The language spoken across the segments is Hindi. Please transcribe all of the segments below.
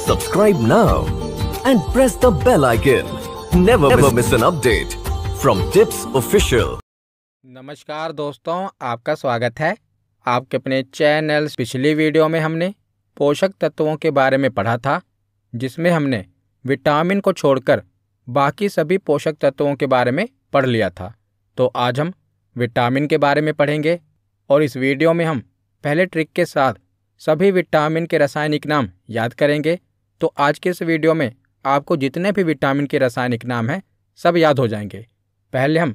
Subscribe now and press the bell icon. Never miss an update from Tips Official. नमस्कार दोस्तों, आपका स्वागत है आपके अपने चैनल। पिछली वीडियो में हमने पोषक तत्वों के बारे में पढ़ा था, जिसमें हमने विटामिन को छोड़कर बाकी सभी पोषक तत्वों के बारे में पढ़ लिया था। तो आज हम विटामिन के बारे में पढ़ेंगे और इस वीडियो में हम पहले ट्रिक के साथ सभी विटामिन के रासायनिक नाम याद करेंगे। तो आज के इस वीडियो में आपको जितने भी विटामिन के रासायनिक नाम हैं सब याद हो जाएंगे। पहले हम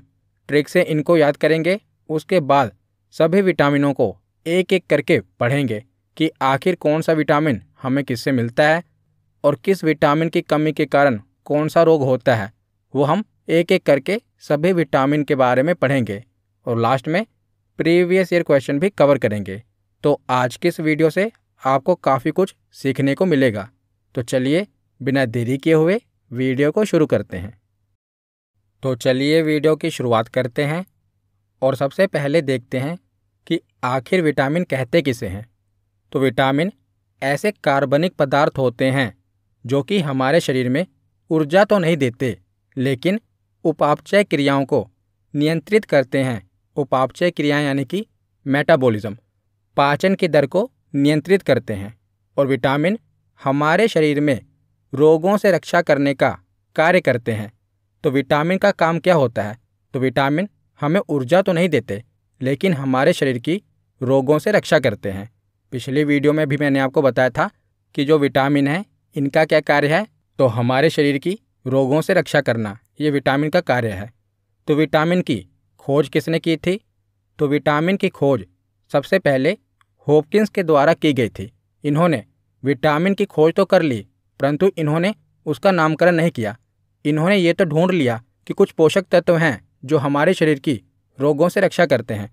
ट्रिक से इनको याद करेंगे, उसके बाद सभी विटामिनों को एक एक करके पढ़ेंगे कि आखिर कौन सा विटामिन हमें किससे मिलता है और किस विटामिन की कमी के कारण कौन सा रोग होता है। वो हम एक एक करके सभी विटामिन के बारे में पढ़ेंगे और लास्ट में प्रीवियस ईयर क्वेश्चन भी कवर करेंगे। तो आज के इस वीडियो से आपको काफ़ी कुछ सीखने को मिलेगा। तो चलिए बिना देरी किए हुए वीडियो को शुरू करते हैं। तो चलिए वीडियो की शुरुआत करते हैं और सबसे पहले देखते हैं कि आखिर विटामिन कहते किसे हैं। तो विटामिन ऐसे कार्बनिक पदार्थ होते हैं जो कि हमारे शरीर में ऊर्जा तो नहीं देते, लेकिन उपापचय क्रियाओं को नियंत्रित करते हैं। उपापचय क्रियाएं यानी कि मेटाबॉलिज्म, पाचन की दर को नियंत्रित करते हैं। और विटामिन हमारे शरीर में रोगों से रक्षा करने का कार्य करते हैं। तो विटामिन का काम क्या होता है? तो विटामिन हमें ऊर्जा तो नहीं देते, लेकिन हमारे शरीर की रोगों से रक्षा करते हैं। पिछली वीडियो में भी मैंने आपको बताया था कि जो विटामिन है इनका क्या कार्य है। तो हमारे शरीर की रोगों से रक्षा करना ये विटामिन का कार्य है। तो विटामिन की खोज किसने की थी? तो विटामिन की खोज सबसे पहले हॉपकिंस के द्वारा की गई थी। इन्होंने विटामिन की खोज तो कर ली, परंतु इन्होंने उसका नामकरण नहीं किया। इन्होंने ये तो ढूंढ लिया कि कुछ पोषक तत्व हैं जो हमारे शरीर की रोगों से रक्षा करते हैं,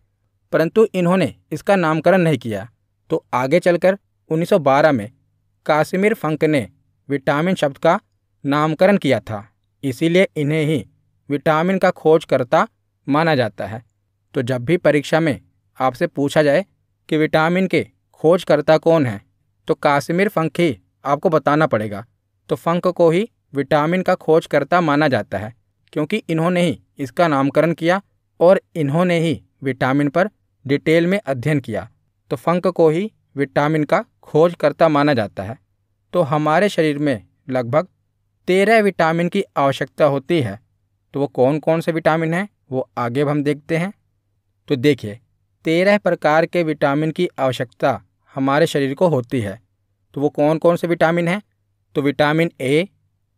परंतु इन्होंने इसका नामकरण नहीं किया। तो आगे चलकर 1912 में कासिमिर फंक ने विटामिन शब्द का नामकरण किया था, इसीलिए इन्हें ही विटामिन का खोजकर्ता माना जाता है। तो जब भी परीक्षा में आपसे पूछा जाए कि विटामिन के खोजकर्ता कौन है, तो कासिमिर फंक ही आपको बताना पड़ेगा। तो फंक को ही विटामिन का खोजकर्ता माना जाता है, क्योंकि इन्होंने ही इसका नामकरण किया और इन्होंने ही विटामिन पर डिटेल में अध्ययन किया। तो फंक को ही विटामिन का खोजकर्ता माना जाता है। तो हमारे शरीर में लगभग 13 विटामिन की आवश्यकता होती है। तो वो कौन कौन से विटामिन हैं वो आगे हम देखते हैं। तो देखिए, 13 प्रकार के विटामिन की आवश्यकता हमारे शरीर को होती है। तो वो कौन कौन से विटामिन हैं? तो vitamin A,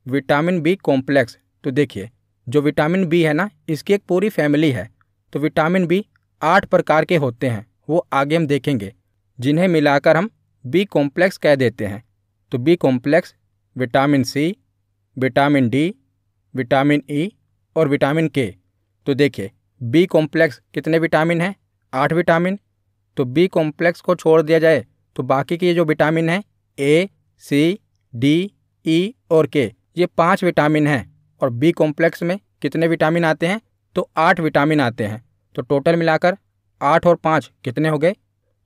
vitamin B complex. तो देखिए, जो विटामिन बी है ना, इसकी एक पूरी फैमिली है। तो विटामिन बी 8 प्रकार के होते हैं, वो आगे हम देखेंगे, जिन्हें मिलाकर हम बी कॉम्प्लेक्स कह देते हैं। तो B complex, vitamin C, vitamin D, vitamin E और विटामिन के। तो देखिए, बी कॉम्प्लेक्स कितने विटामिन हैं? 8 विटामिन। तो बी कॉम्प्लेक्स को छोड़ दिया जाए तो बाकी के जो विटामिन हैं ए, सी, डी, ई और के, ये 5 विटामिन हैं। और बी कॉम्प्लेक्स में कितने विटामिन आते हैं? तो 8 विटामिन आते हैं। तो टोटल मिलाकर 8 और 5 कितने हो गए?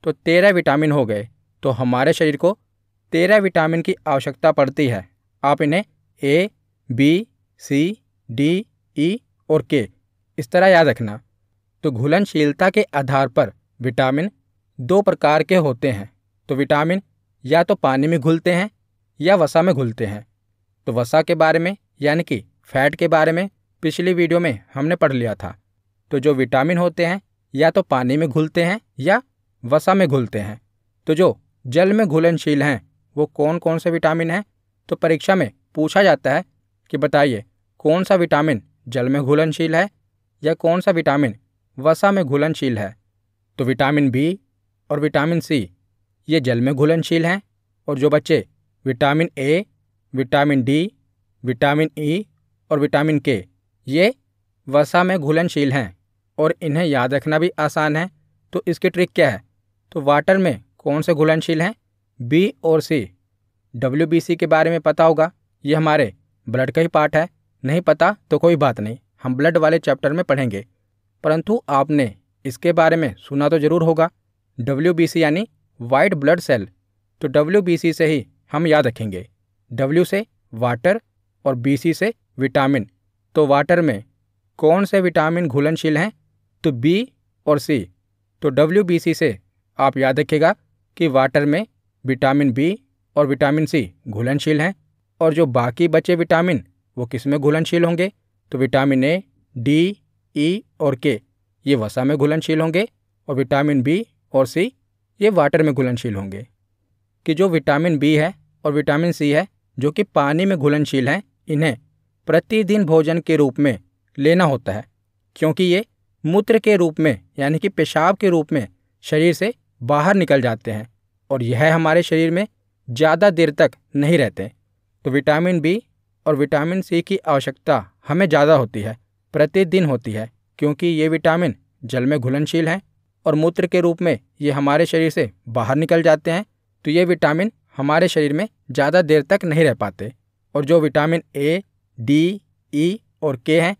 तो 13 विटामिन हो गए। तो हमारे शरीर को 13 विटामिन की आवश्यकता पड़ती है। आप इन्हें ए, बी, सी, डी, ई और के इस तरह याद रखना। तो घुलनशीलता के आधार पर विटामिन 2 प्रकार के होते हैं। तो विटामिन या तो पानी में घुलते हैं या वसा में घुलते हैं। तो वसा के बारे में यानी कि फैट के बारे में पिछली वीडियो में हमने पढ़ लिया था। तो जो विटामिन होते हैं या तो पानी में घुलते हैं या वसा में घुलते हैं। तो जो जल में घुलनशील हैं वो कौन कौन से विटामिन हैं? तो परीक्षा में पूछा जाता है कि बताइए कौन सा विटामिन जल में घुलनशील है या कौन सा विटामिन वसा में घुलनशील है। तो विटामिन बी और विटामिन सी ये जल में घुलनशील हैं, और जो बच्चे vitamin A, vitamin D, vitamin E और विटामिन के ये वसा में घुलनशील हैं और इन्हें याद रखना भी आसान है। तो इसकी ट्रिक क्या है? तो वाटर में कौन से घुलनशील हैं? बी और सी। WBC के बारे में पता होगा, ये हमारे ब्लड का ही पार्ट है। नहीं पता तो कोई बात नहीं, हम ब्लड वाले चैप्टर में पढ़ेंगे, परंतु आपने इसके बारे में सुना तो ज़रूर होगा। WBC यानी वाइट ब्लड सेल। तो WBC से ही हम याद रखेंगे। W से वाटर और BC से विटामिन। तो वाटर में कौन से विटामिन घुलनशील हैं? तो B और C। तो WBC से आप याद रखिएगा कि वाटर में विटामिन B और विटामिन C घुलनशील हैं, और जो बाकी बचे विटामिन वो किस में घुलनशील होंगे? तो विटामिन A, D, E और K ये वसा में घुलनशील होंगे, और विटामिन B और C ये वाटर में घुलनशील होंगे। कि जो विटामिन B है और विटामिन C है जो कि पानी में घुलनशील हैं, इन्हें प्रतिदिन भोजन के रूप में लेना होता है, क्योंकि ये मूत्र के रूप में यानी कि पेशाब के रूप में शरीर से बाहर निकल जाते हैं, और यह हमारे शरीर में ज़्यादा देर तक नहीं रहते। तो विटामिन B और विटामिन C की आवश्यकता हमें ज़्यादा होती है, प्रतिदिन होती है, क्योंकि ये विटामिन जल में घुलनशील हैं और मूत्र के रूप में ये हमारे शरीर से बाहर निकल जाते हैं। तो ये विटामिन हमारे शरीर में ज़्यादा देर तक नहीं रह पाते। और जो विटामिन A, D, E और K हैं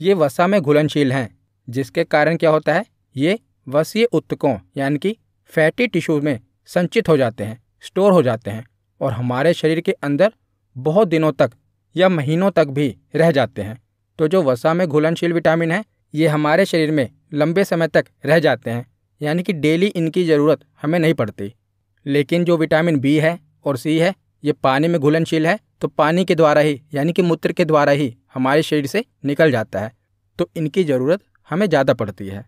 ये वसा में घुलनशील हैं, जिसके कारण क्या होता है? ये वसीय ऊतकों यानी कि फैटी टिश्यू में संचित हो जाते हैं, स्टोर हो जाते हैं, और हमारे शरीर के अंदर बहुत दिनों तक या महीनों तक भी रह जाते हैं। तो जो वसा में घुलनशील विटामिन है ये हमारे शरीर में लंबे समय तक रह जाते हैं, यानी कि डेली इनकी ज़रूरत हमें नहीं पड़ती। लेकिन जो विटामिन B है और C है ये पानी में घुलनशील है, तो पानी के द्वारा ही यानी कि मूत्र के द्वारा ही हमारे शरीर से निकल जाता है, तो इनकी ज़रूरत हमें ज़्यादा पड़ती है।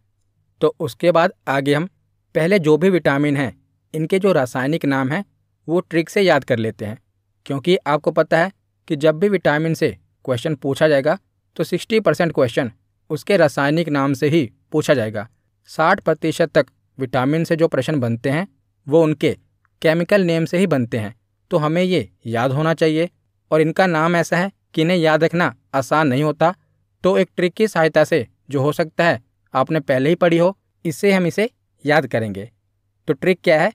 तो उसके बाद आगे हम पहले जो भी विटामिन हैं इनके जो रासायनिक नाम हैं वो ट्रिक से याद कर लेते हैं, क्योंकि आपको पता है कि जब भी विटामिन से क्वेश्चन पूछा जाएगा तो 60% क्वेश्चन उसके रासायनिक नाम से ही पूछा जाएगा। 60% तक विटामिन से जो प्रश्न बनते हैं वो उनके केमिकल नेम से ही बनते हैं, तो हमें ये याद होना चाहिए। और इनका नाम ऐसा है कि इन्हें याद रखना आसान नहीं होता, तो एक ट्रिक की सहायता से जो हो सकता है आपने पहले ही पढ़ी हो, इससे हम इसे याद करेंगे। तो ट्रिक क्या है?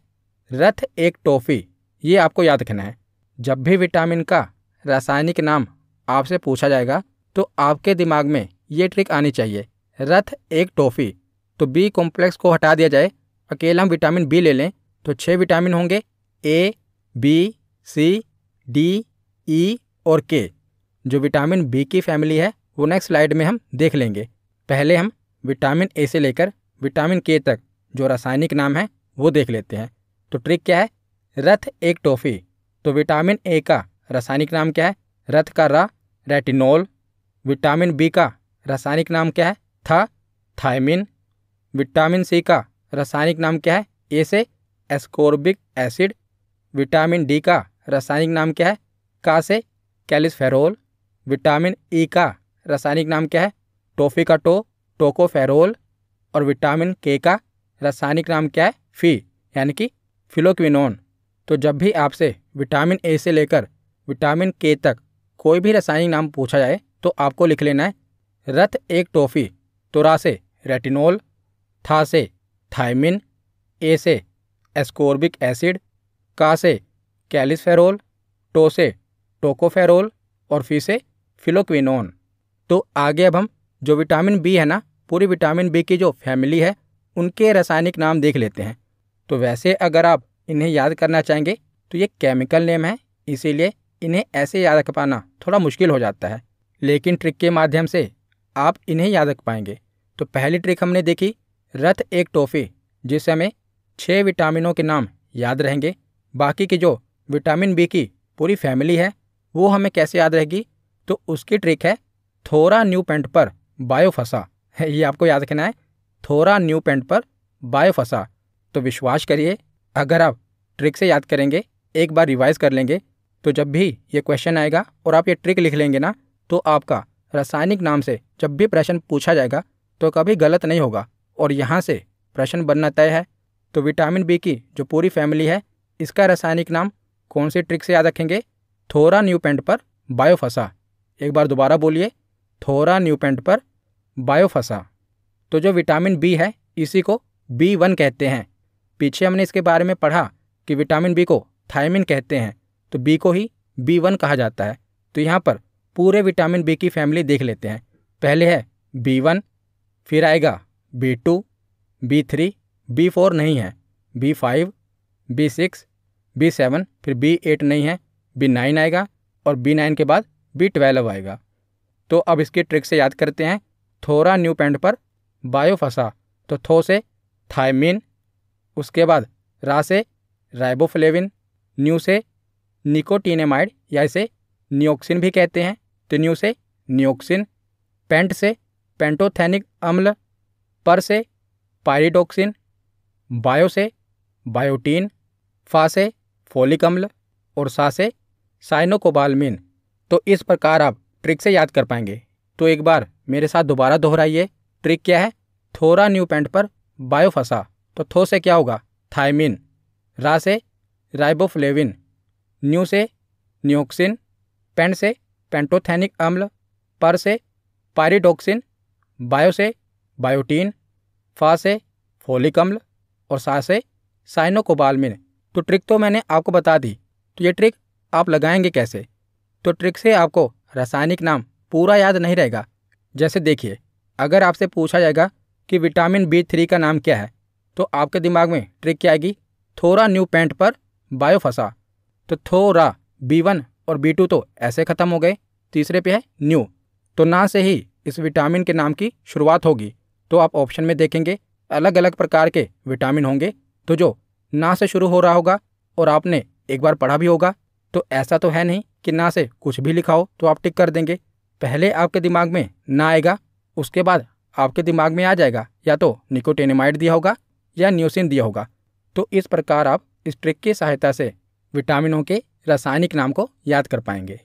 रथ एक टॉफ़ी, ये आपको याद रखना है। जब भी विटामिन का रासायनिक नाम आपसे पूछा जाएगा तो आपके दिमाग में ये ट्रिक आनी चाहिए, रथ एक टॉफ़ी। तो B कॉम्प्लेक्स को हटा दिया जाए, अकेला हम विटामिन B ले लें तो 6 विटामिन होंगे, A, B, C, D, E और K। जो विटामिन B की फैमिली है वो नेक्स्ट स्लाइड में हम देख लेंगे। पहले हम विटामिन A से लेकर विटामिन K तक जो रासायनिक नाम है वो देख लेते हैं। तो ट्रिक क्या है? रथ एक टॉफ़ी। तो विटामिन A का रासायनिक नाम क्या है? रथ का रा रेटिनोल। विटामिन B का रासायनिक नाम क्या है? थायमिन। विटामिन C का रासायनिक नाम क्या है? A से एस्कोर्बिक एसिड। विटामिन D का रासायनिक नाम क्या है? का से कैलिसफेरोल। विटामिन E का रासायनिक नाम क्या है? टॉफ़ी का टोकोफेरोल। और विटामिन K का रासायनिक नाम क्या है? फी यानी कि फिलोक्विनोन। तो जब भी आपसे विटामिन A से लेकर विटामिन K तक कोई भी रासायनिक नाम पूछा जाए तो आपको लिख लेना है रथ एक टॉफ़ी। तो रा से रेटिनोल, था से थायमिन, ए से एस्कोर्बिक एसिड, का से कैलिसफेरोल, टो से टोकोफेरोल और फी से फिलोक्विनोन। तो आगे अब हम जो विटामिन B है ना, पूरी विटामिन B की जो फैमिली है उनके रासायनिक नाम देख लेते हैं। तो वैसे अगर आप इन्हें याद करना चाहेंगे तो ये केमिकल नेम है, इसीलिए इन्हें ऐसे याद रख पाना थोड़ा मुश्किल हो जाता है, लेकिन ट्रिक के माध्यम से आप इन्हें याद रख पाएंगे। तो पहली ट्रिक हमने देखी रथ एक टॉफ़ी, जिससे हमें 6 विटामिनों के नाम याद रहेंगे। बाकी की जो विटामिन B की पूरी फैमिली है वो हमें कैसे याद रहेगी? तो उसकी ट्रिक है थोरा न्यू पेंट पर बायोफसा। ये आपको याद रखना है, थोरा न्यू पेंट पर बायोफसा। तो विश्वास करिए अगर आप ट्रिक से याद करेंगे, एक बार रिवाइज कर लेंगे, तो जब भी ये क्वेश्चन आएगा और आप ये ट्रिक लिख लेंगे ना, तो आपका रासायनिक नाम से जब भी प्रश्न पूछा जाएगा तो कभी गलत नहीं होगा और यहाँ से प्रश्न बनना तय है। तो विटामिन B की जो पूरी फैमिली है इसका रासायनिक नाम कौन सी ट्रिक से याद रखेंगे? थोरा न्यू पेंट पर बायोफसा। एक बार दोबारा बोलिए, थोरा न्यू पेंट पर बायोफसा। तो जो विटामिन B है इसी को B1 कहते हैं। पीछे हमने इसके बारे में पढ़ा कि विटामिन B को थायमिन कहते हैं, तो B को ही B1 कहा जाता है। तो यहाँ पर पूरे विटामिन B की फैमिली देख लेते हैं। पहले है B1, फिर आएगा B2, B3, B4 नहीं है, B5, B6, B7, फिर B8 नहीं है, B9 आएगा और B9 के बाद B12 आएगा। तो अब इसकी ट्रिक से याद करते हैं। थोरा न्यू पेंट पर बायो फंसा, तो थो से थायमिन, उसके बाद रा से राइबोफ्लेविन, न्यू से निकोटीनेमाइड या इसे नियोक्सिन भी कहते हैं, तो न्यू से नियोक्सिन, पेंट से पेंटोथेनिक अम्ल, पर से पायरिडोक्सिन, बायो से बायोटीन, फा से फोलिक अम्ल और सा से साइनोकोबाल्मिन। तो इस प्रकार आप ट्रिक से याद कर पाएंगे। तो एक बार मेरे साथ दोबारा दोहराइए। ट्रिक क्या है? थोरा न्यू पेंट पर बायो फंसा, तो थो से क्या होगा? थायमिन, रा से राइबोफ्लेविन, न्यू से नियोक्सिन, पेंट से पेंटोथेनिक अम्ल, पर से पायरिडोक्सिन, बायो से बायोटीन, फा से फोलिक अम्ल और सा से साइनोकोबाल्मिन। तो ट्रिक तो मैंने आपको बता दी। तो ये ट्रिक आप लगाएंगे कैसे? तो ट्रिक से आपको रासायनिक नाम पूरा याद नहीं रहेगा। जैसे देखिए, अगर आपसे पूछा जाएगा कि विटामिन B3 का नाम क्या है, तो आपके दिमाग में ट्रिक क्या आएगी? थोरा न्यू पेंट पर बायो फंसा, तो थोरा B1 और B2 तो ऐसे खत्म हो गए, तीसरे पे है न्यू, तो ना से ही इस विटामिन के नाम की शुरुआत होगी। तो आप ऑप्शन में देखेंगे अलग अलग प्रकार के विटामिन होंगे, तो जो ना से शुरू हो रहा होगा और आपने एक बार पढ़ा भी होगा, तो ऐसा तो है नहीं कि ना से कुछ भी लिखा हो तो आप टिक कर देंगे। पहले आपके दिमाग में ना आएगा, उसके बाद आपके दिमाग में आ जाएगा या तो निकोटिनेमाइड दिया होगा या न्यूसिन दिया होगा। तो इस प्रकार आप इस ट्रिक की सहायता से विटामिनों के रासायनिक नाम को याद कर पाएंगे।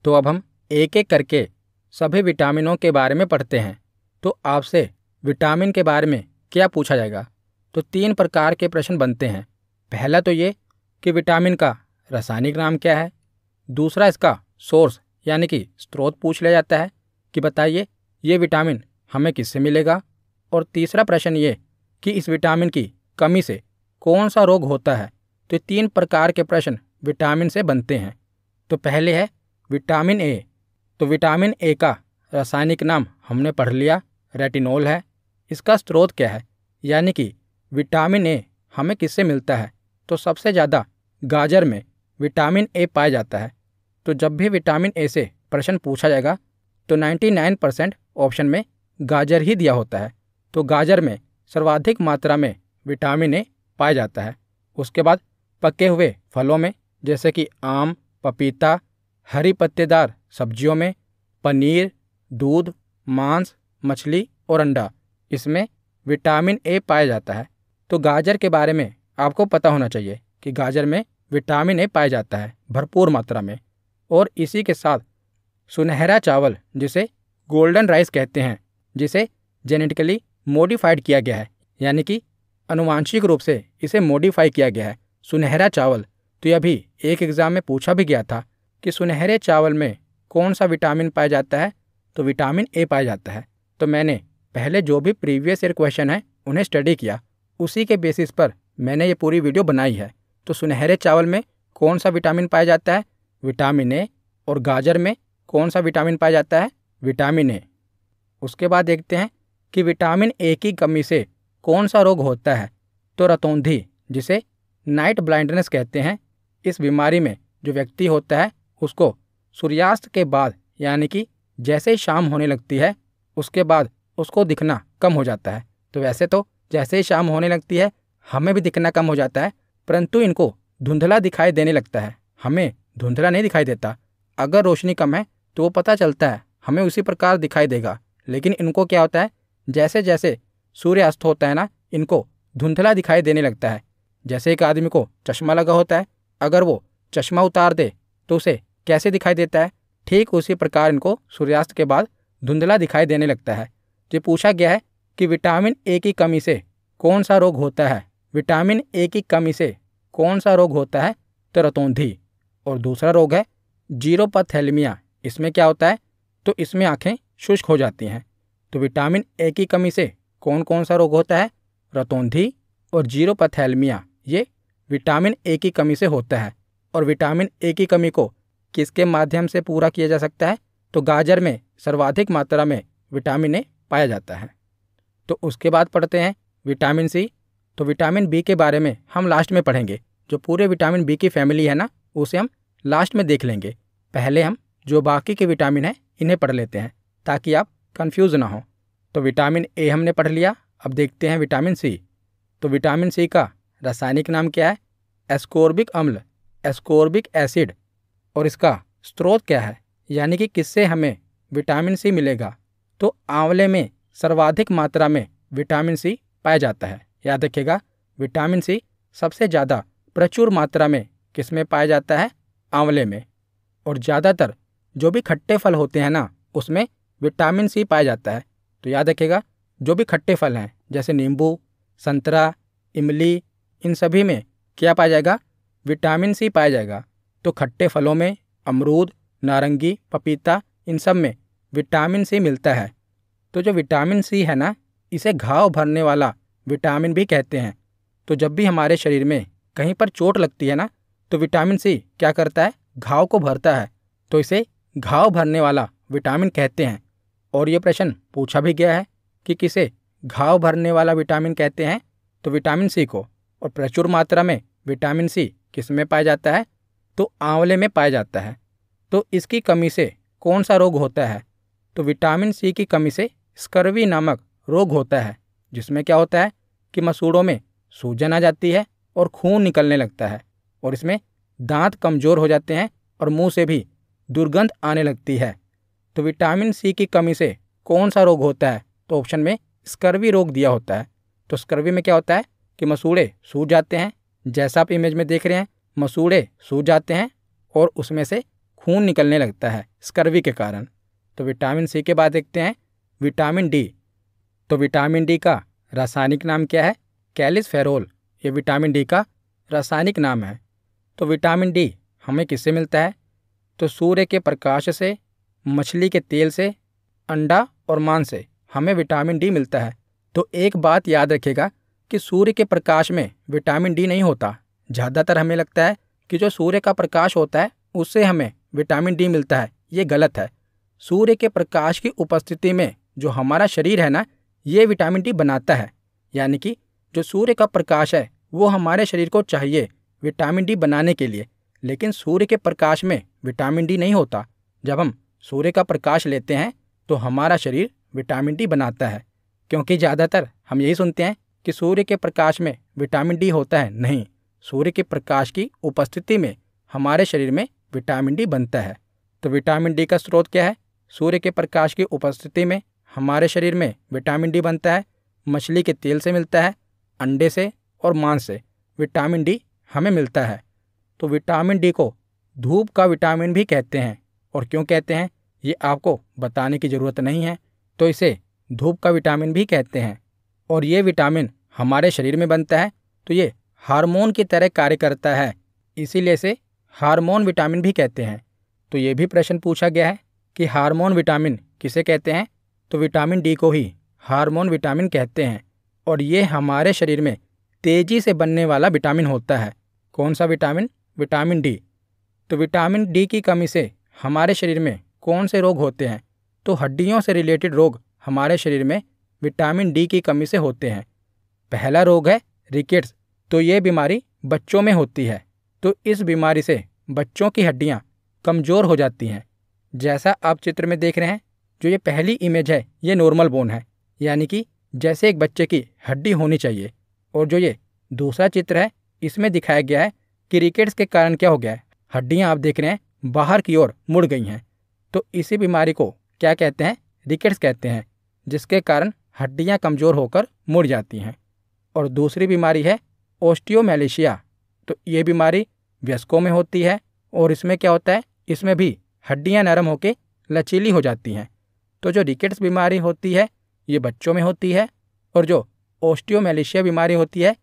तो अब हम एक एक करके सभी विटामिनों के बारे में पढ़ते हैं। तो आपसे विटामिन के बारे में क्या पूछा जाएगा? तो 3 प्रकार के प्रश्न बनते हैं। पहला तो ये कि विटामिन का रासायनिक नाम क्या है। दूसरा, इसका सोर्स यानी कि स्रोत पूछ लिया जाता है कि बताइए ये विटामिन हमें किससे मिलेगा। और तीसरा प्रश्न ये कि इस विटामिन की कमी से कौन सा रोग होता है। तो 3 प्रकार के प्रश्न विटामिन से बनते हैं। तो पहले है विटामिन ए। तो विटामिन ए का रासायनिक नाम हमने पढ़ लिया, रेटिनॉल है। इसका स्रोत क्या है, यानी कि विटामिन ए हमें किससे मिलता है? तो सबसे ज़्यादा गाजर में विटामिन ए पाया जाता है। तो जब भी विटामिन ए से प्रश्न पूछा जाएगा तो 99% ऑप्शन में गाजर ही दिया होता है। तो गाजर में सर्वाधिक मात्रा में विटामिन ए पाया जाता है। उसके बाद पके हुए फलों में जैसे कि आम, पपीता, हरी पत्तेदार सब्जियों में, पनीर, दूध, मांस, मछली और अंडा, इसमें विटामिन ए पाया जाता है। तो गाजर के बारे में आपको पता होना चाहिए कि गाजर में विटामिन ए पाया जाता है भरपूर मात्रा में। और इसी के साथ सुनहरा चावल, जिसे गोल्डन राइस कहते हैं, जिसे जेनेटिकली मॉडिफाइड किया गया है, यानी कि आनुवांशिक रूप से इसे मॉडिफाई किया गया है, सुनहरा चावल। तो यह भी एक एग्ज़ाम में पूछा भी गया था कि सुनहरे चावल में कौन सा विटामिन पाया जाता है? तो विटामिन ए पाया जाता है। तो मैंने पहले जो भी प्रीवियस ईयर क्वेश्चन है उन्हें स्टडी किया, उसी के बेसिस पर मैंने ये पूरी वीडियो बनाई है। तो सुनहरे चावल में कौन सा विटामिन पाया जाता है? Vitamin A. और गाजर में कौन सा विटामिन पाया जाता है? Vitamin A. उसके बाद देखते हैं कि विटामिन ए की कमी से कौन सा रोग होता है? तो रतौंधी, जिसे नाइट ब्लाइंडनेस कहते हैं। इस बीमारी में जो व्यक्ति होता है उसको सूर्यास्त के बाद, यानी कि जैसे ही शाम होने लगती है उसके बाद उसको दिखना कम हो जाता है। तो वैसे तो जैसे ही शाम होने लगती है हमें भी दिखना कम हो जाता है, परंतु इनको धुंधला दिखाई देने लगता है। हमें धुंधला नहीं दिखाई देता। अगर रोशनी कम है तो वो पता चलता है, हमें उसी प्रकार दिखाई देगा। लेकिन इनको क्या होता है, जैसे जैसे सूर्यास्त होता है ना, इनको धुंधला दिखाई देने लगता है। जैसे एक आदमी को चश्मा लगा होता है, अगर वो चश्मा उतार दे तो उसे कैसे दिखाई देता है? ठीक उसी प्रकार इनको सूर्यास्त के बाद धुंधला दिखाई देने लगता है। जो पूछा गया है कि विटामिन ए की कमी से कौन सा रोग होता है? विटामिन ए की कमी से कौन सा रोग होता है? तो रतौंधी। और दूसरा रोग है जीरोपैथेलमिया। इसमें क्या होता है? तो इसमें आंखें शुष्क हो जाती हैं। तो विटामिन ए की कमी से कौन कौन सा रोग होता है? रतौंधी और जीरोपैथेलमिया, ये विटामिन ए की कमी से होता है। और विटामिन ए की कमी को किसके माध्यम से पूरा किया जा सकता है? तो गाजर में सर्वाधिक मात्रा में विटामिन ए पाया जाता है। तो उसके बाद पढ़ते हैं विटामिन सी। तो विटामिन बी के बारे में हम लास्ट में पढ़ेंगे। जो पूरे विटामिन बी की फैमिली है ना, उसे हम लास्ट में देख लेंगे। पहले हम जो बाकी के विटामिन हैं इन्हें पढ़ लेते हैं ताकि आप कंफ्यूज ना हो। तो विटामिन ए हमने पढ़ लिया। अब देखते हैं विटामिन सी। तो विटामिन सी का रासायनिक नाम क्या है? एस्कोर्बिक अम्ल, एस्कोर्बिक एसिड। और इसका स्रोत क्या है, यानी कि किससे हमें विटामिन सी मिलेगा? तो आंवले में सर्वाधिक मात्रा में विटामिन सी पाया जाता है। याद रखिएगा, विटामिन सी सबसे ज़्यादा प्रचुर मात्रा में किस में पाया जाता है? आंवले में। और ज़्यादातर जो भी खट्टे फल होते हैं ना, उसमें विटामिन सी पाया जाता है। तो याद रखिएगा, जो भी खट्टे फल हैं जैसे नींबू, संतरा, इमली, इन सभी में क्या पाया जाएगा? विटामिन सी पाया जाएगा। तो खट्टे फलों में अमरूद, नारंगी, पपीता, इन सब में विटामिन सी मिलता है। तो जो विटामिन सी है ना, इसे घाव भरने वाला विटामिन भी कहते हैं। तो जब भी हमारे शरीर में कहीं पर चोट लगती है ना, तो विटामिन सी क्या करता है? घाव को भरता है। तो इसे घाव भरने वाला विटामिन कहते हैं। और ये प्रश्न पूछा भी गया है कि किसे घाव भरने वाला विटामिन कहते हैं? तो विटामिन सी को। और प्रचुर मात्रा में विटामिन सी किस में पाया जाता है? तो आंवले में पाया जाता है। तो इसकी कमी से कौन सा रोग होता है? तो विटामिन सी की कमी से स्कर्वी नामक रोग होता है, जिसमें क्या होता है कि मसूड़ों में सूजन आ जाती है और खून निकलने लगता है। और इसमें दांत कमज़ोर हो जाते हैं और मुंह से भी दुर्गंध आने लगती है। तो विटामिन सी की कमी से कौन सा रोग होता है? तो ऑप्शन में स्कर्वी रोग दिया होता है। तो स्कर्वी में क्या होता है कि मसूड़े सूज जाते हैं, जैसा आप इमेज में देख रहे हैं, मसूड़े सूज जाते हैं और उसमें से खून निकलने लगता है स्कर्वी के कारण। तो विटामिन सी के बाद देखते हैं विटामिन डी। तो विटामिन डी का रासायनिक नाम क्या है? कैल्सिफेरॉल। ये विटामिन डी का रासायनिक नाम है। तो विटामिन डी हमें किससे मिलता है? तो सूर्य के प्रकाश से, मछली के तेल से, अंडा और मांस से हमें विटामिन डी मिलता है। तो एक बात याद रखिएगा कि सूर्य के प्रकाश में विटामिन डी नहीं होता। ज़्यादातर हमें लगता है कि जो सूर्य का प्रकाश होता है उससे हमें विटामिन डी मिलता है। ये गलत है। सूर्य के प्रकाश की उपस्थिति में जो हमारा शरीर है ना, ये विटामिन डी बनाता है। यानी कि जो सूर्य का प्रकाश है वो हमारे शरीर को चाहिए विटामिन डी बनाने के लिए। लेकिन सूर्य के प्रकाश में विटामिन डी नहीं होता। जब हम सूर्य का प्रकाश लेते हैं तो हमारा शरीर विटामिन डी बनाता है। क्योंकि ज़्यादातर हम यही सुनते हैं कि सूर्य के प्रकाश में विटामिन डी होता है। नहीं, सूर्य के प्रकाश की उपस्थिति में हमारे शरीर में विटामिन डी बनता है। तो विटामिन डी का स्रोत क्या है? सूर्य के प्रकाश की उपस्थिति में हमारे शरीर में विटामिन डी बनता है। मछली के तेल से मिलता है, अंडे से और मांस से विटामिन डी हमें मिलता है। तो विटामिन डी को धूप का विटामिन भी कहते हैं। और क्यों कहते हैं ये आपको बताने की ज़रूरत नहीं है। तो इसे धूप का विटामिन भी कहते हैं। और ये विटामिन हमारे शरीर में बनता है तो ये हार्मोन की तरह कार्य करता है, इसीलिए इसे हार्मोन विटामिन भी कहते हैं। तो ये भी प्रश्न पूछा गया है कि हार्मोन विटामिन किसे कहते हैं? तो विटामिन डी को ही हार्मोन विटामिन कहते हैं। और ये हमारे शरीर में तेज़ी से बनने वाला विटामिन होता है। कौन सा विटामिन? Vitamin D. तो विटामिन डी की कमी से हमारे शरीर में कौन से रोग होते हैं? तो हड्डियों से रिलेटेड रोग हमारे शरीर में विटामिन डी की कमी से होते हैं। पहला रोग है रिकेट्स। तो ये बीमारी बच्चों में होती है। तो इस बीमारी से बच्चों की हड्डियां कमज़ोर हो जाती हैं। जैसा आप चित्र में देख रहे हैं, जो ये पहली इमेज है ये नॉर्मल बोन है, यानी कि जैसे एक बच्चे की हड्डी होनी चाहिए। और जो ये दूसरा चित्र है इसमें दिखाया गया है कि रिकेट्स के कारण क्या हो गया है, हड्डियां आप देख रहे हैं बाहर की ओर मुड़ गई हैं। तो इसी बीमारी को क्या कहते हैं? रिकेट्स कहते हैं, जिसके कारण हड्डियां कमज़ोर होकर मुड़ जाती हैं। और दूसरी बीमारी है ओस्टियोमैलेशिया। तो ये बीमारी वयस्कों में होती है और इसमें क्या होता है, इसमें भी हड्डियां नरम होकर लचीली हो जाती हैं। तो जो रिकेट्स बीमारी होती है ये बच्चों में होती है और जो ओस्टियोमैलेशिया बीमारी होती है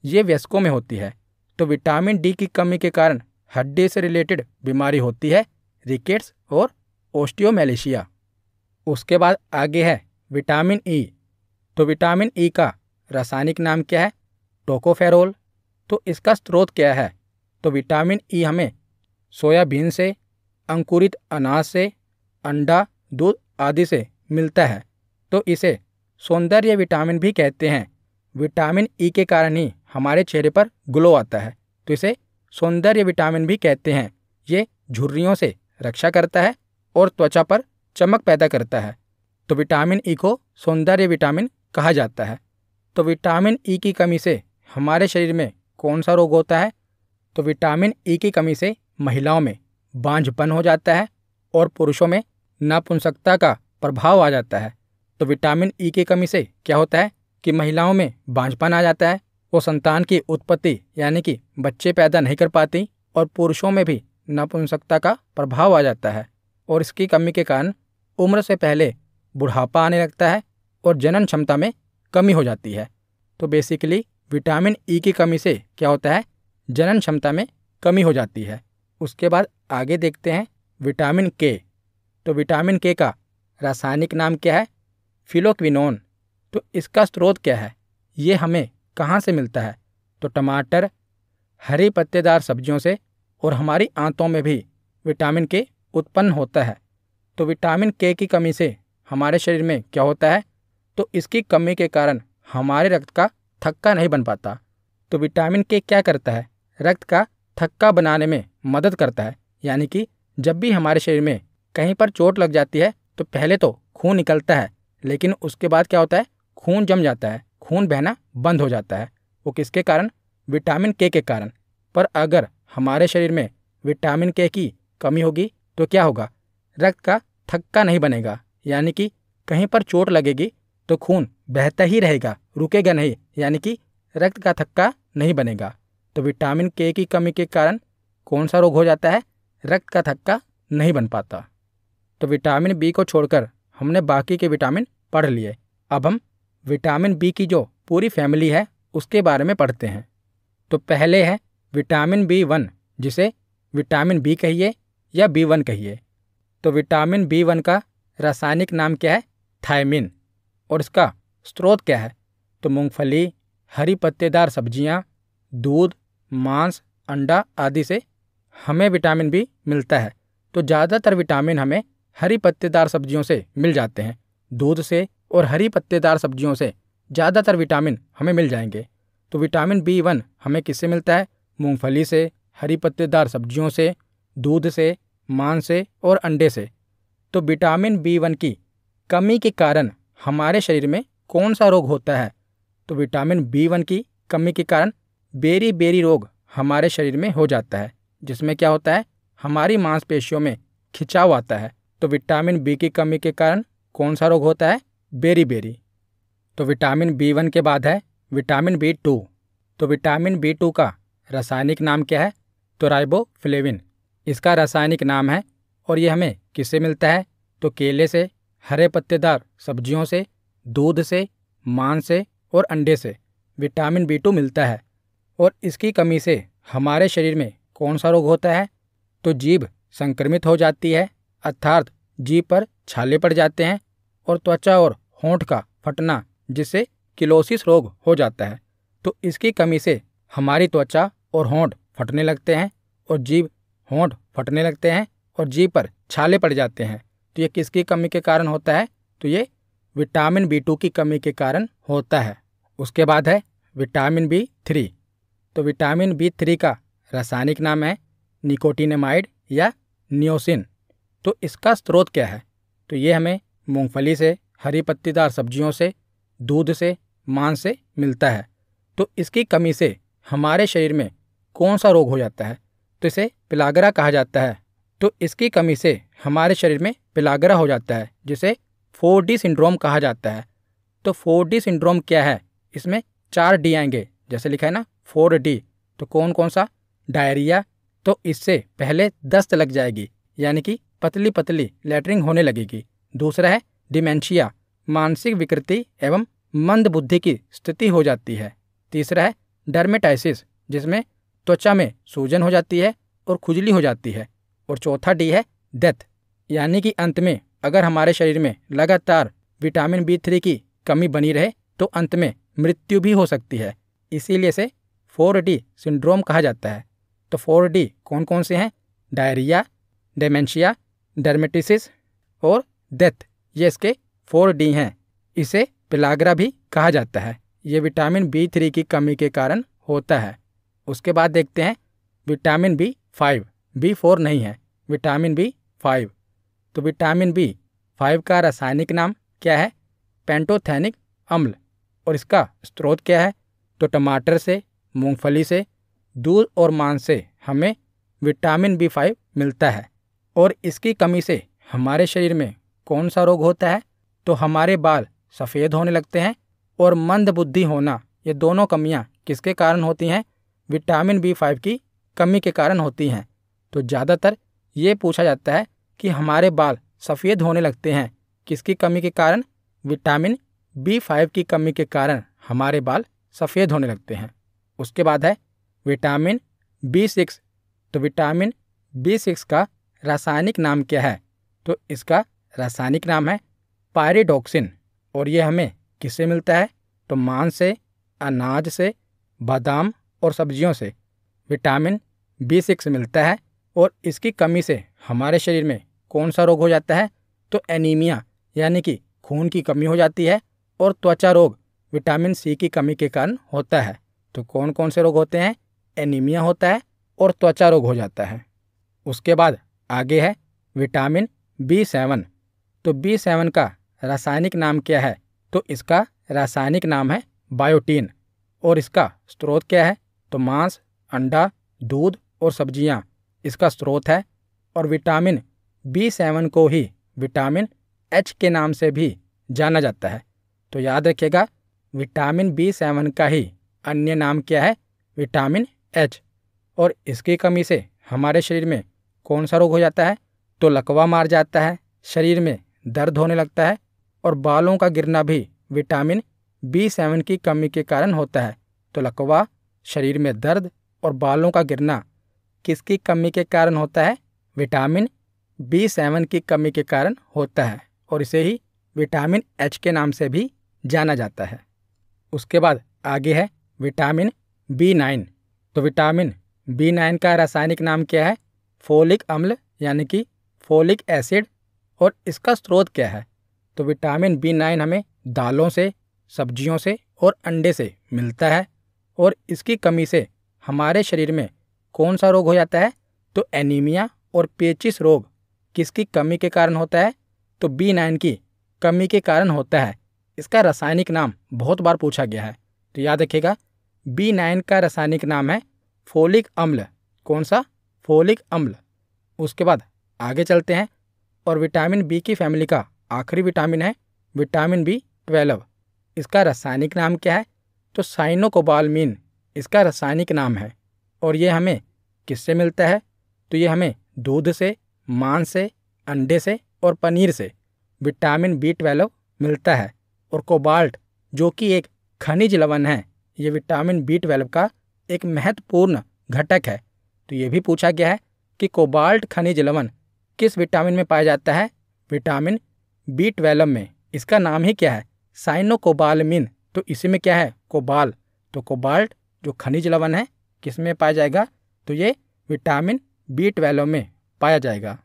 ये वयस्कों में होती है। तो विटामिन डी की कमी के कारण हड्डी से रिलेटेड बीमारी होती है रिकेट्स और ओस्टियोमैलेशिया। उसके बाद आगे है विटामिन ई। तो विटामिन ई का रासायनिक नाम क्या है? टोकोफेरोल। तो इसका स्रोत क्या है? तो विटामिन ई हमें सोयाबीन से, अंकुरित अनाज से, अंडा, दूध आदि से मिलता है। तो इसे सौंदर्य विटामिन भी कहते हैं। विटामिन ई के कारण ही हमारे चेहरे पर ग्लो आता है, तो इसे सौंदर्य विटामिन भी कहते हैं। ये झुर्रियों से रक्षा करता है और त्वचा पर चमक पैदा करता है। तो विटामिन ई को सौंदर्य विटामिन कहा जाता है। तो विटामिन ई की कमी से हमारे शरीर में कौन सा रोग होता है? तो विटामिन ई की कमी से महिलाओं में बांझपन हो जाता है और पुरुषों में नपुंसकता का प्रभाव आ जाता है। तो विटामिन ई की कमी से क्या होता है कि महिलाओं में बांझपन आ जाता है, वो संतान की उत्पत्ति यानी कि बच्चे पैदा नहीं कर पाती, और पुरुषों में भी नपुंसकता का प्रभाव आ जाता है। और इसकी कमी के कारण उम्र से पहले बुढ़ापा आने लगता है और जनन क्षमता में कमी हो जाती है। तो बेसिकली विटामिन ई की कमी से क्या होता है? जनन क्षमता में कमी हो जाती है। उसके बाद आगे देखते हैं विटामिन के। तो विटामिन के का रासायनिक नाम क्या है? फिलोक्विनोन। तो इसका स्रोत क्या है? ये हमें कहाँ से मिलता है? तो टमाटर, हरी पत्तेदार सब्जियों से, और हमारी आंतों में भी विटामिन के उत्पन्न होता है। तो विटामिन के की कमी से हमारे शरीर में क्या होता है? तो इसकी कमी के कारण हमारे रक्त का थक्का नहीं बन पाता। तो विटामिन के क्या करता है? रक्त का थक्का बनाने में मदद करता है। यानी कि जब भी हमारे शरीर में कहीं पर चोट लग जाती है तो पहले तो खून निकलता है, लेकिन उसके बाद क्या होता है? खून जम जाता है, खून बहना बंद हो जाता है। वो किसके कारण? विटामिन के कारण। पर अगर हमारे शरीर में विटामिन के की कमी होगी तो क्या होगा? रक्त का थक्का नहीं बनेगा, यानी कि कहीं पर चोट लगेगी तो खून बहता ही रहेगा, रुकेगा नहीं, यानी कि रक्त का थक्का नहीं बनेगा। तो विटामिन के की कमी के कारण कौन सा रोग हो जाता है? रक्त का थक्का नहीं बन पाता। तो विटामिन बी को छोड़कर हमने बाकी के विटामिन पढ़ लिए। अब हम विटामिन बी की जो पूरी फैमिली है उसके बारे में पढ़ते हैं। तो पहले है विटामिन B1, जिसे विटामिन बी कहिए या B1 कहिए। तो विटामिन B1 का रासायनिक नाम क्या है? थायमिन। और इसका स्रोत क्या है? तो मूंगफली, हरी पत्तेदार सब्जियां, दूध, मांस, अंडा आदि से हमें विटामिन बी मिलता है। तो ज़्यादातर विटामिन हमें हरी पत्तेदार सब्जियों से मिल जाते हैं। दूध से और हरी पत्तेदार सब्जियों से ज़्यादातर विटामिन हमें मिल जाएंगे। तो विटामिन B1 हमें किससे मिलता है? मूंगफली से, हरी पत्तेदार सब्जियों से, दूध से, मांस से और अंडे से। तो विटामिन B1 की कमी के कारण हमारे शरीर में कौन सा रोग होता है? तो विटामिन B1 की कमी के कारण बेरी बेरी रोग हमारे शरीर में हो जाता है, जिसमें क्या होता है? हमारी मांसपेशियों में खिंचाव आता है। तो विटामिन बी की कमी के कारण कौन सा रोग होता है? Berry berry. तो विटामिन B1 के बाद है विटामिन B2। तो विटामिन B2 का रासायनिक नाम क्या है? तो राइबोफ्लेविन इसका रासायनिक नाम है। और ये हमें किससे मिलता है? तो केले से, हरे पत्तेदार सब्जियों से, दूध से, मांस से और अंडे से विटामिन B2 मिलता है। और इसकी कमी से हमारे शरीर में कौन सा रोग होता है? तो जीभ संक्रमित हो जाती है, अर्थात जीभ पर छाले पड़ जाते हैं, और त्वचा और होंठ का फटना, जिससे किलोसिस रोग हो जाता है। तो इसकी कमी से हमारी त्वचा और होंठ फटने लगते हैं, और जीभ होंठ फटने लगते हैं, और जीभ पर छाले पड़ जाते हैं। तो ये किसकी कमी के कारण होता है? तो ये विटामिन B2 की कमी के कारण होता है। उसके बाद है विटामिन B3। तो विटामिन B3 का रासायनिक नाम है निकोटिनेमाइड या नियोसिन। तो इसका स्रोत क्या है? तो ये हमें मूंगफली से, हरी पत्तेदार सब्जियों से, दूध से, मांस से मिलता है। तो इसकी कमी से हमारे शरीर में कौन सा रोग हो जाता है? तो इसे पिलागरा कहा जाता है। तो इसकी कमी से हमारे शरीर में पिलागरा हो जाता है, जिसे 4D सिंड्रोम कहा जाता है। तो 4D सिंड्रोम क्या है? इसमें 4D आएंगे, जैसे लिखा है ना 4D। तो कौन कौन सा? डायरिया, तो इससे पहले दस्त लग जाएगी, यानी कि पतली पतली लैटरिंग होने लगेगी। दूसरा है डिमेंशिया, मानसिक विकृति एवं मंद बुद्धि की स्थिति हो जाती है। तीसरा है डर्मेटाइसिस, जिसमें त्वचा में सूजन हो जाती है और खुजली हो जाती है। और चौथा D है डेथ, यानी कि अंत में अगर हमारे शरीर में लगातार विटामिन B3 की कमी बनी रहे तो अंत में मृत्यु भी हो सकती है। इसीलिए इसे 4D सिंड्रोम कहा जाता है। तो 4D कौन कौन से हैं? डायरिया, डेमेंशिया, डर्मेटिसिस और डेथ, ये इसके 4D हैं। इसे पिलागरा भी कहा जाता है। ये विटामिन B3 की कमी के कारण होता है। उसके बाद देखते हैं विटामिन B5, B4 नहीं है, विटामिन B5। तो विटामिन B5 का रासायनिक नाम क्या है? पेंटोथेनिक अम्ल। और इसका स्रोत क्या है? तो टमाटर से, मूंगफली से, दूध और मांस से हमें विटामिन B5 मिलता है। और इसकी कमी से हमारे शरीर में कौन सा रोग होता है? तो हमारे बाल सफ़ेद होने लगते हैं और मंद बुद्धि होना। ये दोनों कमियां किसके कारण होती हैं? विटामिन B5 की कमी के कारण होती हैं। तो ज़्यादातर ये पूछा जाता है कि हमारे बाल सफ़ेद होने लगते हैं किसकी कमी के कारण? विटामिन B5 की कमी के कारण हमारे बाल सफ़ेद होने लगते हैं। उसके बाद है विटामिन B6। तो विटामिन B6 का रासायनिक नाम क्या है? तो इसका रासायनिक नाम है पायरिडॉक्सिन। और ये हमें किससे मिलता है? तो मांस से, अनाज से, बादाम और सब्जियों से विटामिन B6 मिलता है। और इसकी कमी से हमारे शरीर में कौन सा रोग हो जाता है? तो एनीमिया यानी कि खून की कमी हो जाती है। और त्वचा रोग विटामिन C की कमी के कारण होता है। तो कौन कौन से रोग होते हैं? एनीमिया होता है और त्वचा रोग हो जाता है। उसके बाद आगे है विटामिन B7। तो B7 का रासायनिक नाम क्या है? तो इसका रासायनिक नाम है बायोटीन। और इसका स्रोत क्या है? तो मांस, अंडा, दूध और सब्जियां इसका स्रोत है। और विटामिन B7 को ही विटामिन H के नाम से भी जाना जाता है। तो याद रखिएगा, विटामिन B7 का ही अन्य नाम क्या है? Vitamin H। और इसकी कमी से हमारे शरीर में कौन सा रोग हो जाता है? तो लकवा मार जाता है, शरीर में दर्द होने लगता है और बालों का गिरना भी विटामिन B7 की कमी के कारण होता है। तो लकवा, शरीर में दर्द और बालों का गिरना किसकी कमी के कारण होता है? विटामिन B7 की कमी के कारण होता है। और इसे ही विटामिन H के नाम से भी जाना जाता है। उसके बाद आगे है विटामिन B9। तो विटामिन B9 का रासायनिक नाम क्या है? फोलिक अम्ल यानी कि फोलिक एसिड। और इसका स्रोत क्या है? तो विटामिन B9 हमें दालों से, सब्जियों से और अंडे से मिलता है। और इसकी कमी से हमारे शरीर में कौन सा रोग हो जाता है? तो एनीमिया और पेचिश रोग किसकी कमी के कारण होता है? तो B9 की कमी के कारण होता है। इसका रासायनिक नाम बहुत बार पूछा गया है, तो याद रखिएगा, B9 का रासायनिक नाम है फोलिक अम्ल। कौन सा? फोलिक अम्ल। उसके बाद आगे चलते हैं और विटामिन बी की फैमिली का आखिरी विटामिन है विटामिन B12। इसका रासायनिक नाम क्या है? तो साइनोकोबालमीन इसका रासायनिक नाम है। और ये हमें किससे मिलता है? तो ये हमें दूध से, मांस से, अंडे से और पनीर से विटामिन B12 मिलता है। और कोबाल्ट जो कि एक खनिज लवण है, ये विटामिन B12 का एक महत्वपूर्ण घटक है। तो ये भी पूछा गया है कि कोबाल्ट खनिज लवण किस विटामिन में पाया जाता है? विटामिन B12 में। इसका नाम ही क्या है? साइनोकोबालमीन। तो इसी में क्या है? कोबाल। तो कोबाल्ट जो खनिज लवण है किस में पाया जाएगा? तो ये विटामिन B12 में पाया जाएगा।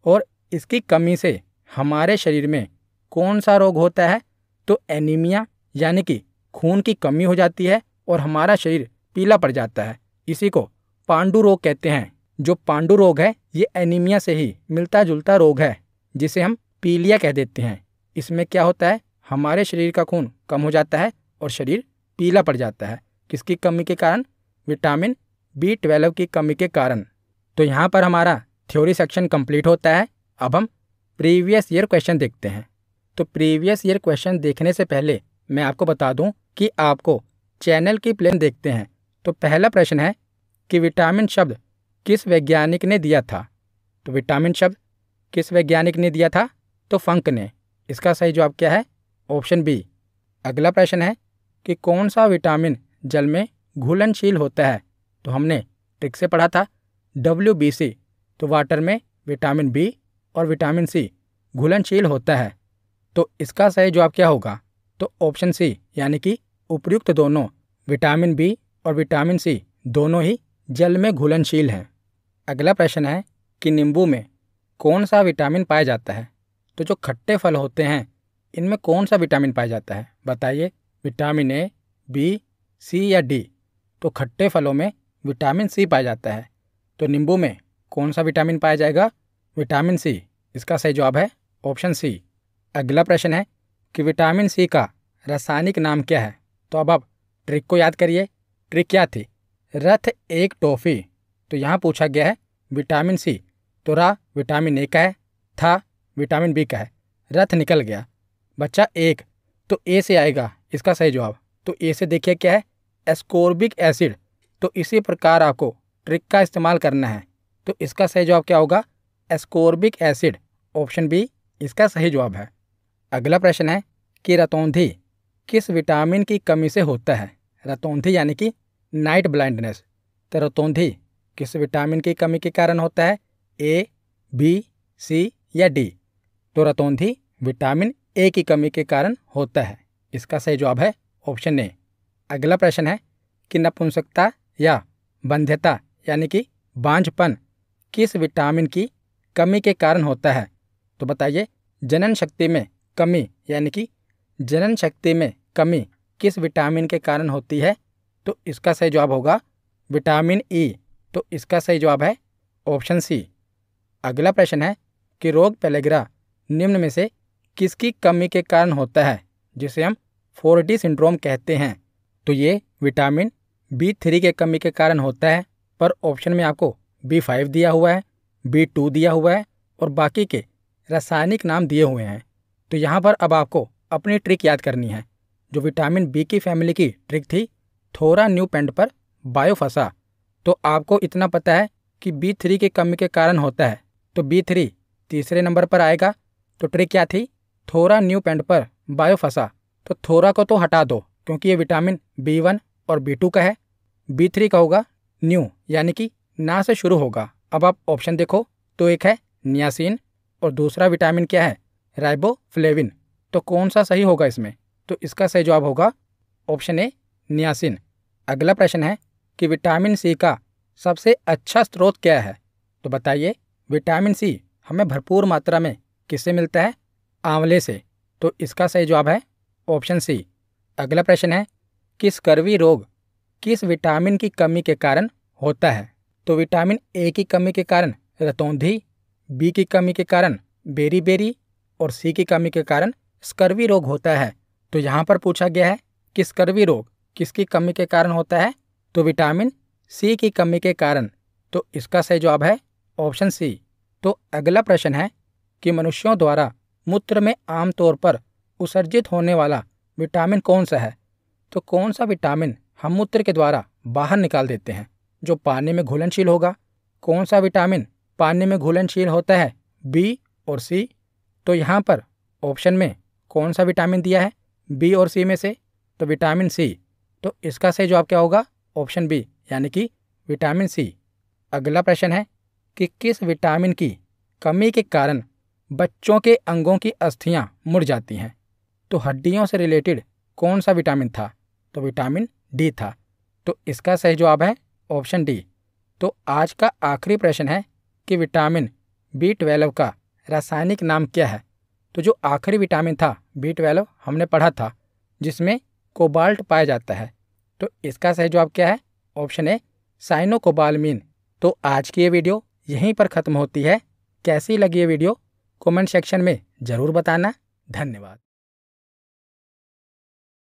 और इसकी कमी से हमारे शरीर में कौन सा रोग होता है? तो एनीमिया यानी कि खून की कमी हो जाती है और हमारा शरीर पीला पड़ जाता है। इसी को पांडु रोग कहते हैं। जो पांडु रोग है ये एनीमिया से ही मिलता जुलता रोग है, जिसे हम पीलिया कह देते हैं। इसमें क्या होता है? हमारे शरीर का खून कम हो जाता है और शरीर पीला पड़ जाता है। किसकी कमी के कारण? विटामिन B12 की कमी के कारण। तो यहाँ पर हमारा थ्योरी सेक्शन कंप्लीट होता है। अब हम प्रीवियस ईयर क्वेश्चन देखते हैं। तो प्रीवियस ईयर क्वेश्चन देखने से पहले मैं आपको बता दूं कि आपको चैनल की प्लेलिस्ट देखते हैं। तो पहला प्रश्न है कि विटामिन शब्द किस वैज्ञानिक ने दिया था? तो विटामिन शब्द किस वैज्ञानिक ने दिया था? तो फंक ने। इसका सही जवाब क्या है? Option B. अगला प्रश्न है कि कौन सा विटामिन जल में घुलनशील होता है? तो हमने ट्रिक से पढ़ा था WBC। तो वाटर में विटामिन B और विटामिन C घुलनशील होता है। तो इसका सही जवाब क्या होगा? तो ऑप्शन सी यानी कि उपयुक्त दोनों विटामिन B और विटामिन C दोनों ही जल में घुलनशील हैं। अगला प्रश्न है कि नींबू में कौन सा विटामिन पाया जाता है? तो जो खट्टे फल होते हैं इनमें कौन सा विटामिन पाया जाता है? बताइए, विटामिन A, B, C या D? तो खट्टे फलों में विटामिन C पाया जाता है। तो नींबू में कौन सा विटामिन पाया जाएगा? Vitamin C. इसका सही जवाब है ऑप्शन सी। अगला प्रश्न है कि विटामिन सी का रासायनिक नाम क्या है? तो अब आप ट्रिक को याद करिए। ट्रिक क्या थी? रथ एक टॉफ़ी। तो यहाँ पूछा गया है विटामिन सी, तो रा विटामिन ए का है, था विटामिन बी का है, रथ निकल गया बच्चा एक, तो ए से आएगा इसका सही जवाब। तो ए से देखिए क्या है? Ascorbic acid. तो इसी प्रकार आपको ट्रिक का इस्तेमाल करना है। तो इसका सही जवाब क्या होगा? Ascorbic acid. ऑप्शन बी इसका सही जवाब है। अगला प्रश्न है कि रतौंधी किस विटामिन की कमी से होता है? रतौंधी यानी कि नाइट ब्लाइंडनेस। तो रतौंधी किस विटामिन की कमी के कारण होता है? ए, बी, सी या डी? तो रतौंधी विटामिन ए की कमी के कारण होता है। इसका सही जवाब है ऑप्शन ए। अगला प्रश्न है कि नपुंसकता या बंध्यता यानी कि बांझपन किस विटामिन की कमी के कारण होता है? तो बताइए, जनन शक्ति में कमी यानी कि जनन शक्ति में कमी किस विटामिन के कारण होती है? तो इसका सही जवाब होगा विटामिन ई। तो इसका सही जवाब है ऑप्शन सी। अगला प्रश्न है कि रोग पेलेग्रा निम्न में से किसकी कमी के कारण होता है, जिसे हम 4D सिंड्रोम कहते हैं? तो ये विटामिन B3 के कमी के कारण होता है, पर ऑप्शन में आपको B5 दिया हुआ है, B2 दिया हुआ है और बाकी के रासायनिक नाम दिए हुए हैं। तो यहाँ पर अब आपको अपनी ट्रिक याद करनी है। जो विटामिन बी की फैमिली की ट्रिक थी, थोड़ा न्यू पेंट पर बायोफसा। तो आपको इतना पता है कि B3 की कमी के कारण होता है, तो B3 तीसरे नंबर पर आएगा। तो ट्रिक क्या थी? थोड़ा न्यू पेंट पर बायोफसा। तो थोड़ा को तो हटा दो क्योंकि ये विटामिन B1 और B2 का है। B3 का होगा न्यू यानी कि ना से शुरू होगा। अब आप ऑप्शन देखो, तो एक है नियासिन और दूसरा विटामिन क्या है? राइबोफ्लेविन। तो कौन सा सही होगा इसमें? तो इसका सही जवाब होगा ऑप्शन ए नियासिन। अगला प्रश्न है कि विटामिन सी का सबसे अच्छा स्रोत क्या है? तो बताइए, विटामिन सी हमें भरपूर मात्रा में किससे मिलता है? आंवले से। तो इसका सही जवाब है ऑप्शन सी। अगला प्रश्न है कि स्कर्वी रोग किस विटामिन की कमी के कारण होता है? तो विटामिन ए की कमी के कारण रतौंधी, बी की कमी के कारण बेरीबेरी और सी की कमी के कारण स्कर्वी रोग होता है। तो यहाँ पर पूछा गया है कि स्कर्वी रोग किसकी कमी के कारण होता है? तो विटामिन सी की कमी के कारण। तो इसका सही जवाब है ऑप्शन सी। तो अगला प्रश्न है कि मनुष्यों द्वारा मूत्र में आमतौर पर उत्सर्जित होने वाला विटामिन कौन सा है? तो कौन सा विटामिन हम मूत्र के द्वारा बाहर निकाल देते हैं जो पानी में घुलनशील होगा? कौन सा विटामिन पानी में घुलनशील होता है? बी और सी। तो यहाँ पर ऑप्शन में कौन सा विटामिन दिया है बी और सी में से? तो विटामिन सी। तो इसका सही जवाब क्या होगा? ऑप्शन बी यानी कि विटामिन सी। अगला प्रश्न है कि किस विटामिन की कमी के कारण बच्चों के अंगों की अस्थियां मुड़ जाती हैं? तो हड्डियों से रिलेटेड कौन सा विटामिन था? तो विटामिन डी था। तो इसका सही जवाब है ऑप्शन डी। तो आज का आखिरी प्रश्न है कि विटामिन B12 का रासायनिक नाम क्या है? तो जो आखिरी विटामिन था B12 हमने पढ़ा था, जिसमें कोबाल्ट पाया जाता है। तो इसका सही जवाब क्या है? Option A cyanocobalamin. तो आज की ये वीडियो यहीं पर ख़त्म होती है। कैसी लगी ये वीडियो कमेंट सेक्शन में ज़रूर बताना। धन्यवाद।